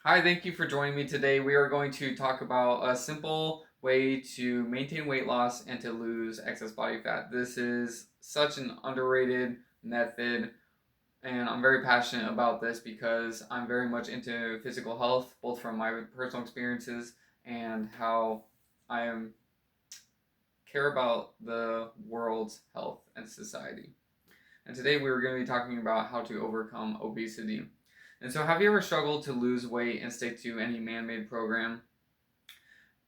Hi, thank you for joining me today. We are going to talk about a simple way to maintain weight loss and to lose excess body fat. This is such an underrated method, and I'm very passionate about this because I'm very much into physical health, both from my personal experiences and how I am care about the world's health and society. And today we are going to be talking about how to overcome obesity. And so, have you ever struggled to lose weight and stick to any man made program?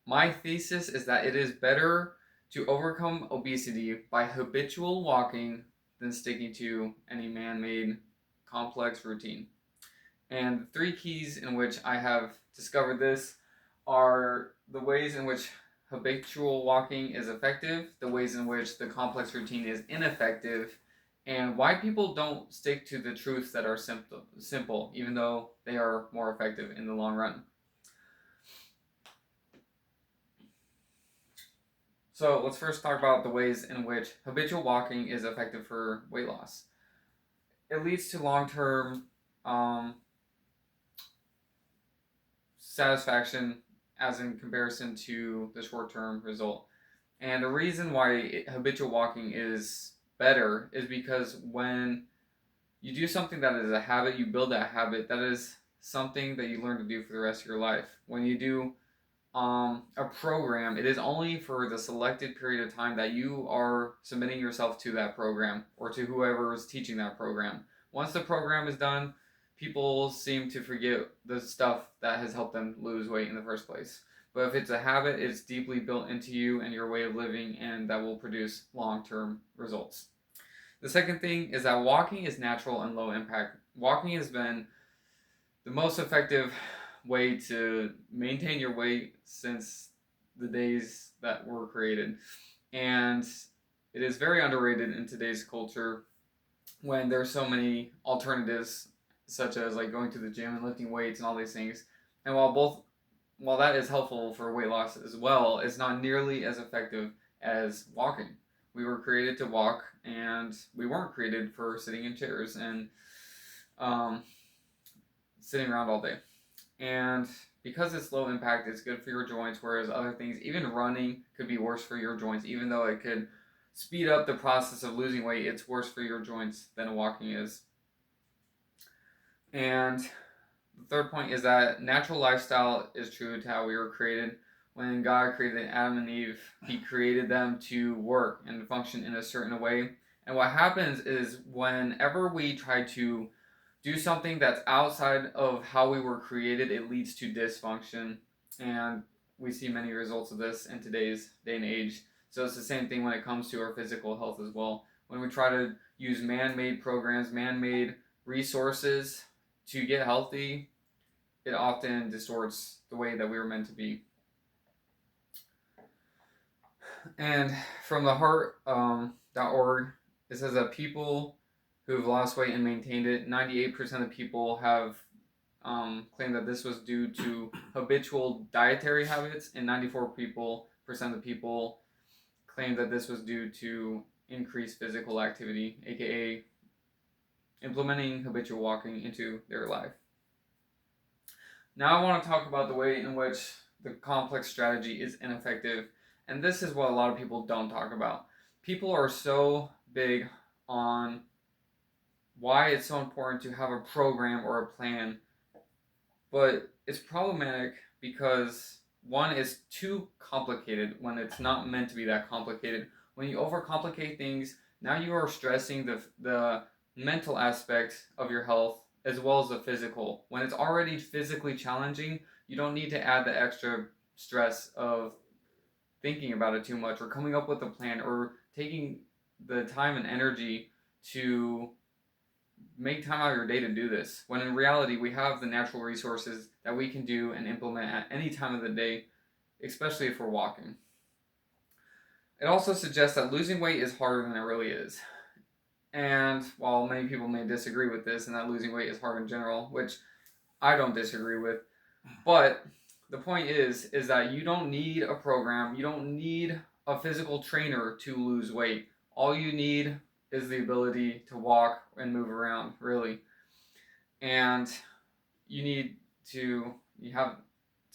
My thesis is that it is better to overcome obesity by habitual walking than sticking to any man made complex routine. And the three keys in which I have discovered this are the ways in which habitual walking is effective, the ways in which the complex routine is ineffective, and why people don't stick to the truths that are simple, even though they are more effective in the long run. So let's first talk about the ways in which habitual walking is effective for weight loss. It leads to long-term satisfaction as in comparison to the short-term result. And the reason why habitual walking is better is because when you do something that is a habit, you build that habit, that is something that you learn to do for the rest of your life. When you do a program, it is only for the selected period of time that you are submitting yourself to that program or to whoever is teaching that program. Once the program is done, people seem to forget the stuff that has helped them lose weight in the first place. But if it's a habit, it's deeply built into you and your way of living, and that will produce long term results. The second thing is that walking is natural and low impact. Walking has been the most effective way to maintain your weight since the days that were created. And it is very underrated in today's culture when there's so many alternatives such as like going to the gym and lifting weights and all these things. And while that is helpful for weight loss as well, it's not nearly as effective as walking. We were created to walk, and we weren't created for sitting in chairs and um, sitting around all day. And because it's low impact, it's good for your joints, whereas other things, even running, could be worse for your joints. Even though it could speed up the process of losing weight, it's worse for your joints than walking is. And the third point is that natural lifestyle is true to how we were created. When God created Adam and Eve, He created them to work and function in a certain way. And what happens is whenever we try to do something that's outside of how we were created, it leads to dysfunction. And we see many results of this in today's day and age. So it's the same thing when it comes to our physical health as well. When we try to use man made programs, man made resources to get healthy, it often distorts the way that we were meant to be. And from the heart.org, it says that people who've lost weight and maintained it, 98% of people have claimed that this was due to habitual dietary habits, and 94% of people claimed that this was due to increased physical activity, aka implementing habitual walking into their life. Now I want to talk about the way in which the complex strategy is ineffective, and this is what a lot of people don't talk about. People are so big on why it's so important to have a program or a plan, but it's problematic because one is too complicated when it's not meant to be that complicated. When you overcomplicate things, now you are stressing the mental aspects of your health as well as the physical. When it's already physically challenging, you don't need to add the extra stress of thinking about it too much or coming up with a plan or taking the time and energy to make time out of your day to do this. When in reality, we have the natural resources that we can do and implement at any time of the day, especially if we're walking. It also suggests that losing weight is harder than it really is. And while many people may disagree with this and that losing weight is hard in general, which I don't disagree with, but the point is that you don't need a program, you don't need a physical trainer to lose weight. All you need is the ability to walk and move around, really. And you need you have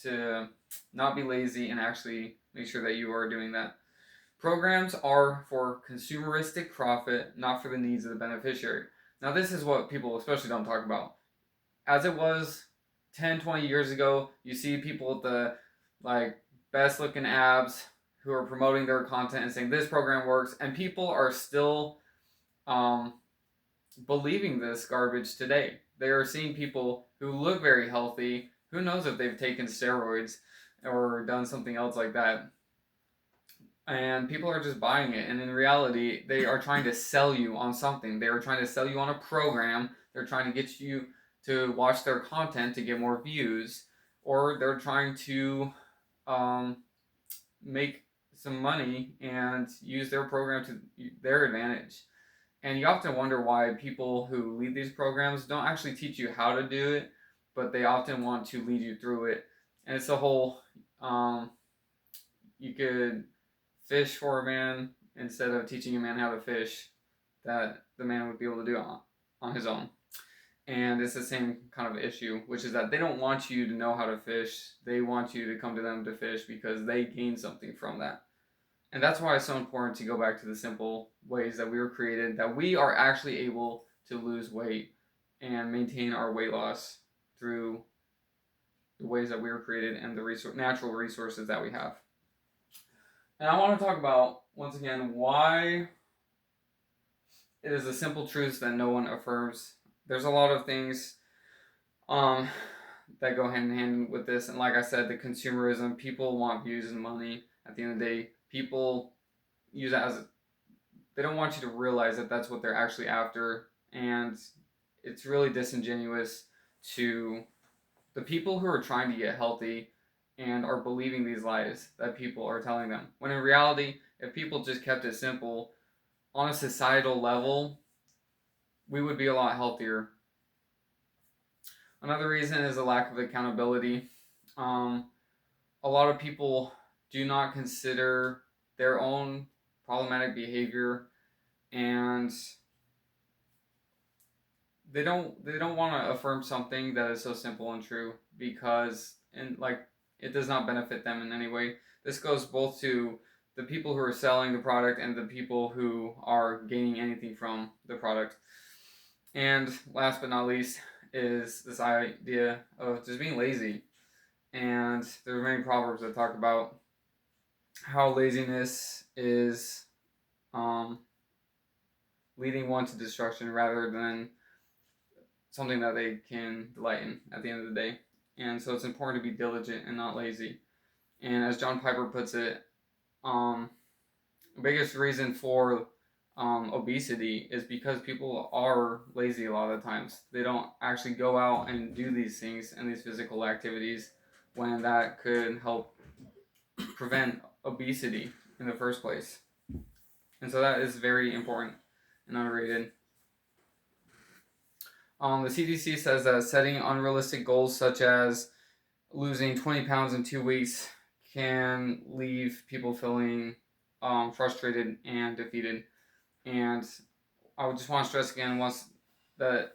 to not be lazy and actually make sure that you are doing that. Programs are for consumeristic profit, not for the needs of the beneficiary. Now, this is what people especially don't talk about. As it was 10, 20 years ago, you see people with the like best looking abs who are promoting their content and saying this program works, and people are still um, believing this garbage today. They are seeing people who look very healthy. Who knows if they've taken steroids or done something else like that? And people are just buying it. And in reality, they are trying to sell you on something. They are trying to sell you on a program. They're trying to get you to watch their content to get more views, or they're trying to um, make some money and use their program to their advantage. And you often wonder why people who lead these programs don't actually teach you how to do it, but they often want to lead you through it. And it's the whole you could fish for a man instead of teaching a man how to fish, that the man would be able to do on his own. And it's the same kind of issue, which is that they don't want you to know how to fish. They want you to come to them to fish because they gain something from that. And that's why it's so important to go back to the simple ways that we were created, that we are actually able to lose weight and maintain our weight loss through the ways that we were created and the natural resources that we have. And I want to talk about, once again, why it is a simple truth that no one affirms. There's a lot of things that go hand in hand with this. And like I said, the consumerism, people want views and money. At the end of the day, people use that as they don't want you to realize that that's what they're actually after. And it's really disingenuous to the people who are trying to get healthy and are believing these lies that people are telling them. When in reality, if people just kept it simple, on a societal level, we would be a lot healthier. Another reason is a lack of accountability. A lot of people do not consider their own problematic behavior, and they don't want to affirm something that is so simple and true because it does not benefit them in any way. This goes both to the people who are selling the product and the people who are gaining anything from the product. And last but not least is this idea of just being lazy. And there are many proverbs that talk about how laziness is leading one to destruction rather than something that they can delight in at the end of the day. And so it's important to be diligent and not lazy. And as John Piper puts it, the biggest reason for obesity is because people are lazy a lot of the times. They don't actually go out and do these things and these physical activities when that could help prevent obesity in the first place. And so that is very important and underrated. The CDC says that setting unrealistic goals such as losing 20 pounds in 2 weeks can leave people feeling frustrated and defeated. And I would just want to stress again once that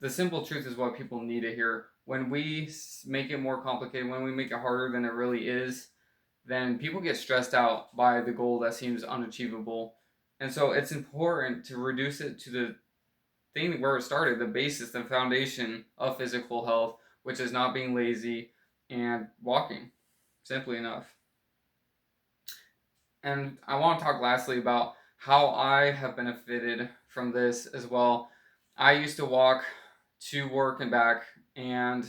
the simple truth is what people need to hear. When we make it more complicated, when we make it harder than it really is, then people get stressed out by the goal that seems unachievable. And so it's important to reduce it to the thing where it started, the basis, the foundation of physical health, which is not being lazy and walking, simply enough. And I want to talk lastly about how I have benefited from this as well. I used to walk to work and back, and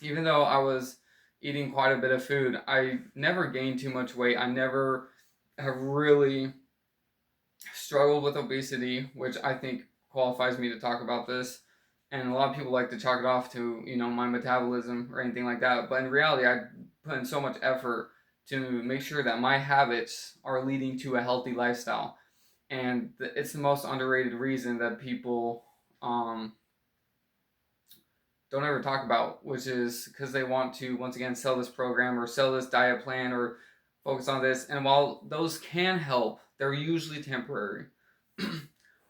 even though I was eating quite a bit of food, I never gained too much weight. I never have really struggled with obesity, which I think qualifies me to talk about this. And a lot of people like to chalk it off to, my metabolism or anything like that. But in reality, I put in so much effort to make sure that my habits are leading to a healthy lifestyle. And it's the most underrated reason that people don't ever talk about, which is because they want to, once again, sell this program or sell this diet plan or focus on this. And while those can help, they're usually temporary.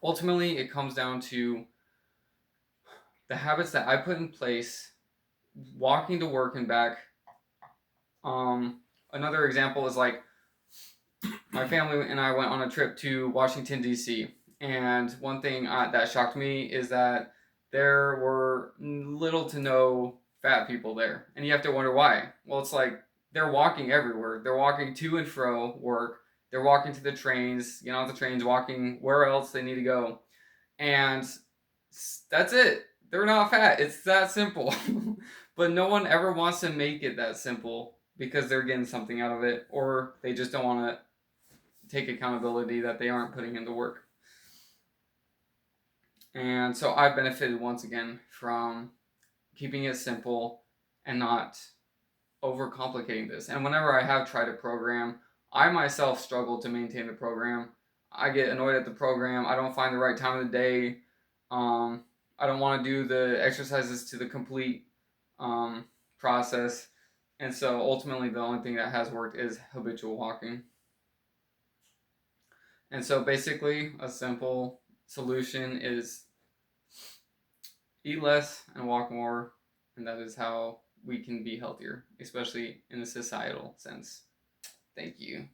Ultimately, it comes down to the habits that I put in place walking to work and back. Another example is like my family and I went on a trip to Washington D.C. And one thing that shocked me is that there were little to no fat people there, and you have to wonder why. Well, it's like they're walking everywhere. They're walking to and fro work. They're walking to the trains, the trains, walking where else they need to go, and that's it. They're not fat. It's that simple. But no one ever wants to make it that simple because they're getting something out of it, or they just don't want to take accountability that they aren't putting into work. And so I benefited once again from keeping it simple and not overcomplicating this. And whenever I have tried a program, I myself struggle to maintain the program. I get annoyed at the program. I don't find the right time of the day. I don't want to do the exercises to the complete process. And so ultimately, the only thing that has worked is habitual walking. And so basically, a simple solution is eat less and walk more. And that is how we can be healthier, especially in a societal sense. Thank you.